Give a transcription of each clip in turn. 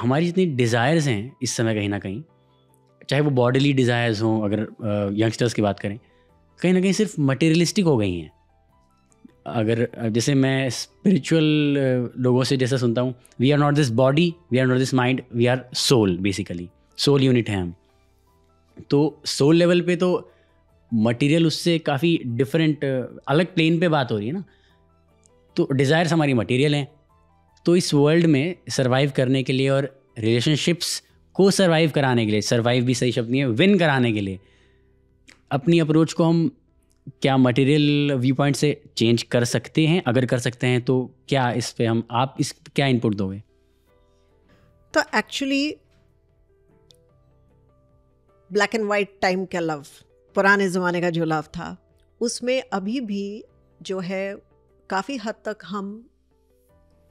हमारी जितनी डिज़ायर्स हैं इस समय कहीं ना कहीं, चाहे वो बॉडीली डिज़ायर्स हों, अगर यंगस्टर्स की बात करें, कहीं ना कहीं सिर्फ मटेरियलिस्टिक हो गई हैं। अगर जैसे मैं स्पिरिचुअल लोगों से जैसा सुनता हूँ, we are not this body, we are not this mind, we are soul, basically soul unit है हम। तो सोल लेवल पे तो मटेरियल उससे काफ़ी डिफरेंट, अलग प्लेन पे बात हो रही है ना। तो डिज़ायर्स हमारी मटेरियल हैं। तो इस वर्ल्ड में सर्वाइव करने के लिए और रिलेशनशिप्स को सर्वाइव कराने के लिए, सर्वाइव भी सही शब्द नहीं है, विन कराने के लिए अपनी अप्रोच को हम क्या मटेरियल व्यू पॉइंट से चेंज कर सकते हैं? अगर कर सकते हैं तो क्या इस पे आप इस क्या इनपुट दोगे? तो actually black and white time का लव, पुराने ज़माने का जो लव था, उसमें अभी भी जो है काफ़ी हद तक हम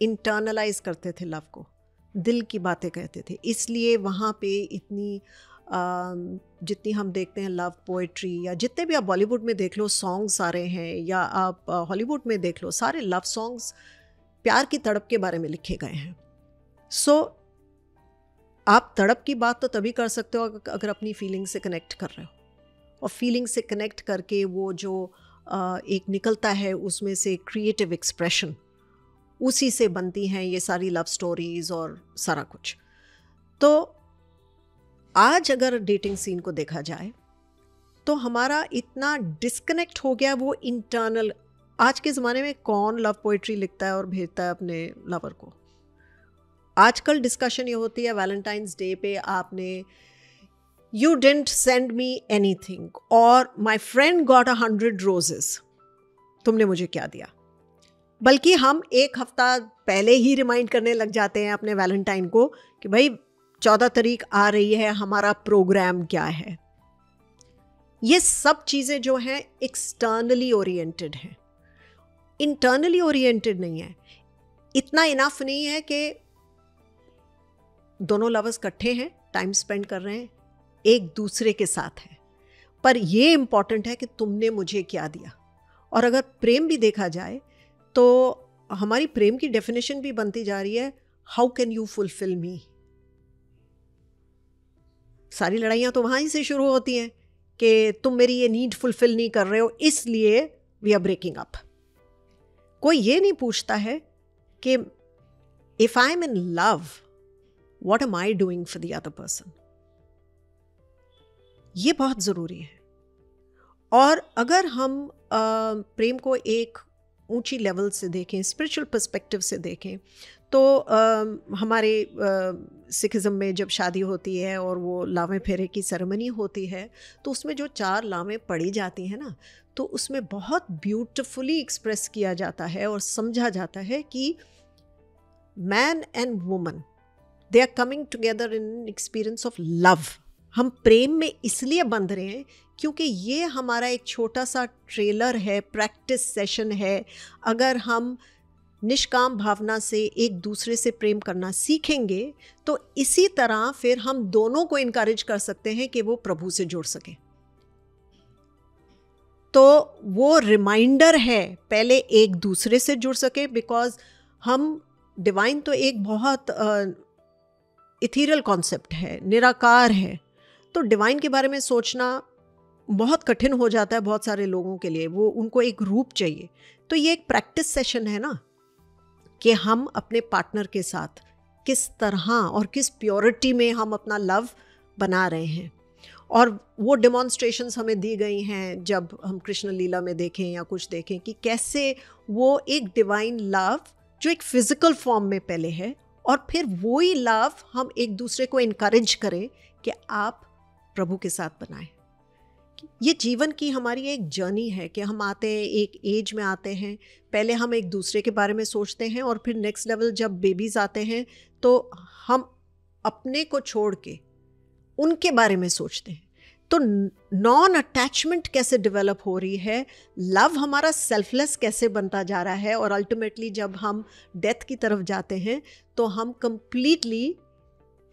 इंटरनलाइज करते थे लव को, दिल की बातें कहते थे। इसलिए वहाँ पे इतनी जितनी हम देखते हैं लव पोएट्री, या जितने भी आप बॉलीवुड में देख लो सॉन्ग्स सारे हैं, या आप हॉलीवुड में देख लो, सारे लव सॉन्ग्स प्यार की तड़प के बारे में लिखे गए हैं। सो आप तड़प की बात तो तभी कर सकते हो अगर अपनी फीलिंग से कनेक्ट कर रहे हो, और फीलिंग से कनेक्ट करके वो जो एक निकलता है उसमें से क्रिएटिव एक्सप्रेशन, उसी से बनती हैं ये सारी लव स्टोरीज़ और सारा कुछ। तो आज अगर डेटिंग सीन को देखा जाए तो हमारा इतना डिस्कनेक्ट हो गया वो इंटरनल। आज के ज़माने में कौन लव पोइट्री लिखता है और भेजता है अपने लवर को? आजकल डिस्कशन ये होती है वैलेंटाइंस डे पे आपने you didn't send me anything, और माई फ्रेंड गॉट 100 रोजेस, तुमने मुझे क्या दिया। बल्कि हम एक हफ्ता पहले ही रिमाइंड करने लग जाते हैं अपने वैलेंटाइन को कि भाई 14 तारीख आ रही है, हमारा प्रोग्राम क्या है। ये सब चीज़ें जो हैं एक्सटर्नली ओरिएंटेड हैं, इंटरनली ओरिएंटेड नहीं है। इतना इनफ नहीं है कि दोनों लवर्स इकट्ठे हैं, टाइम स्पेंड कर रहे हैं, एक दूसरे के साथ हैं, पर ये इम्पॉर्टेंट है कि तुमने मुझे क्या दिया। और अगर प्रेम भी देखा जाए तो हमारी प्रेम की डेफिनेशन भी बनती जा रही है, हाउ कैन यू फुलफिल मी। सारी लड़ाइयाँ तो वहाँ ही से शुरू होती हैं कि तुम मेरी ये नीड फुलफिल नहीं कर रहे हो, इसलिए वी आर ब्रेकिंग अप। कोई ये नहीं पूछता है कि if I am in love, what am I doing for the other person. ये बहुत ज़रूरी है। और अगर हम प्रेम को एक ऊंची लेवल से देखें, स्पिरिचुअल पर्सपेक्टिव से देखें, तो हमारे सिखिज़म में जब शादी होती है और वो लावें फेरे की सेरेमनी होती है, तो उसमें जो 4 लावें पड़ी जाती हैं ना, तो उसमें बहुत ब्यूटिफुली एक्सप्रेस किया जाता है और समझा जाता है कि man and woman, they are coming together in experience of love. हम प्रेम में इसलिए बंध रहे हैं क्योंकि ये हमारा एक छोटा सा ट्रेलर है, प्रैक्टिस सेशन है। अगर हम निष्काम भावना से एक दूसरे से प्रेम करना सीखेंगे तो इसी तरह फिर हम दोनों को इनकरेज कर सकते हैं कि वो प्रभु से जुड़ सके। तो वो रिमाइंडर है पहले एक दूसरे से जुड़ सके, बिकॉज हम डिवाइन तो एक बहुत इथीरियल कॉन्सेप्ट है, निराकार है। तो डिवाइन के बारे में सोचना बहुत कठिन हो जाता है बहुत सारे लोगों के लिए, वो उनको एक रूप चाहिए। तो ये एक प्रैक्टिस सेशन है ना, कि हम अपने पार्टनर के साथ किस तरह और किस प्योरिटी में हम अपना लव बना रहे हैं। और वो डेमॉन्स्ट्रेशंस हमें दी गई हैं जब हम कृष्ण लीला में देखें या कुछ देखें कि कैसे वो एक डिवाइन लव जो एक फिजिकल फॉर्म में पहले है, और फिर वही लव हम एक दूसरे को इनकरेज करें कि आप प्रभु के साथ बनाएं। ये जीवन की हमारी एक जर्नी है कि हम आते हैं, एक एज में आते हैं, पहले हम एक दूसरे के बारे में सोचते हैं, और फिर नेक्स्ट लेवल जब बेबीज आते हैं तो हम अपने को छोड़ के उनके बारे में सोचते हैं। तो नॉन अटैचमेंट कैसे डेवलप हो रही है, लव हमारा सेल्फलेस कैसे बनता जा रहा है, और अल्टीमेटली जब हम डेथ की तरफ जाते हैं तो हम कंप्लीटली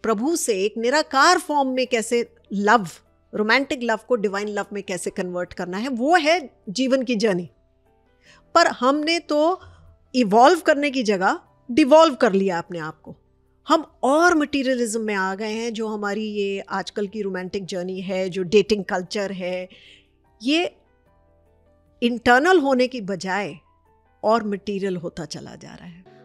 प्रभु से एक निराकार फॉर्म में कैसे लव, रोमांटिक लव को डिवाइन लव में कैसे कन्वर्ट करना है, वो है जीवन की जर्नी। पर हमने तो इवॉल्व करने की जगह डिवॉल्व कर लिया अपने आप को। हम और मटीरियलिज्म में आ गए हैं। जो हमारी ये आजकल की रोमांटिक जर्नी है, जो डेटिंग कल्चर है, ये इंटरनल होने की बजाय और मटीरियल होता चला जा रहा है।